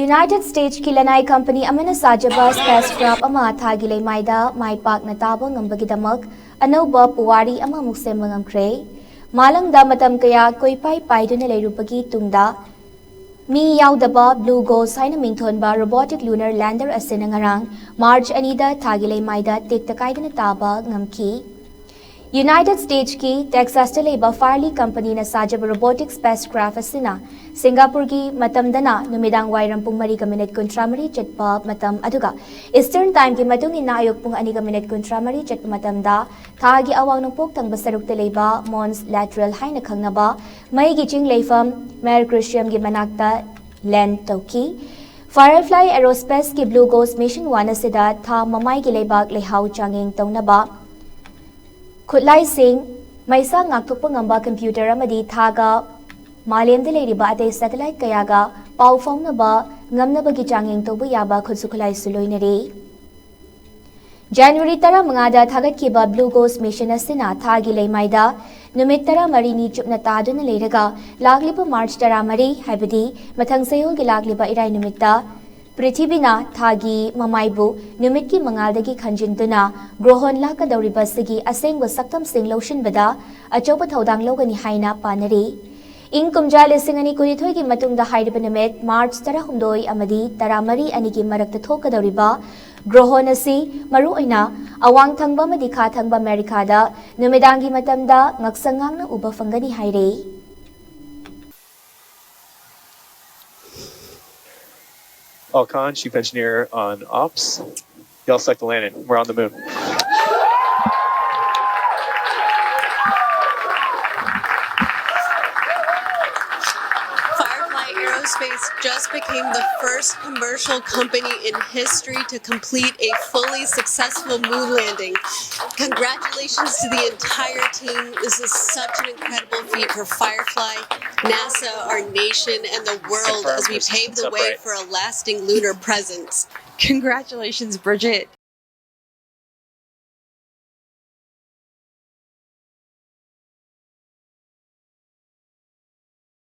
United States ki Lannai Company Amana Sajaba spacecraft ama thagi Laimaida Mai Pakna Taba Ngamkhre anauba puwari ama muksemba ngamkhre malangda matam kaya koipai paiduna leirupagi tungda mi yaudaba blue ghost haina mingthonba robotic lunar lander asena ngarang March anida thagi Laimaida tekta kaidana taba ngamki United States ki Texas leba Farley Company na Sajaba robotic spacecraft asina Singapore ki matamdana numidang wairam pung 3 minute kontramari chatpa matam aduga Eastern time ki matung ina ayok pung 2 minute kontramari chatpa matamda thagi awang nungpok tang basaruk leba Mons lateral haina khangnaba mai gi ching leifam Mer Christian gi manakta land toki Firefly Aerospace ki Blue Ghost mission 1 asida tha mamai gi lebak lehau changeng taunaba Khutlai Singh Maisa ngakthokpa ngamba computer amadi thaga malemda leiriba atei satellite kayaga pau faunaba ngamnabagi changeng tobu yaba khutsukhulai suloinari January 15 da thagatkiba Blue Ghost mission asina thagi Laimaida numit 13 ni chupna taduna leiraga lagliba March 13 haibadi mathang sayol gi lagliba irai numitta Prithibina thagi mamaibu numit ki mangal khanjintuna grohon laka dauriba sigi asengba saktam sing lotion bada achoba thodang logani haina panari ing kumja lesingani kunithoi gi matungda hairiba numit March 16 amadi 13 ani gi marakta thokadauriba grohon asi maru oina awang thangba madi kha thangba America da numidangi matamda ngaksangangna uba fangani haire Khan, Chief Engineer on Ops. Y'all select the landing. We're on the moon. Firefly Aerospace just became the first commercial company in history to complete a fully successful moon landing. Congratulations to the entire team. This is such an incredible feat for Firefly, NASA, our nation, and the world as we pave the way for a lasting lunar presence. Congratulations, Bridget.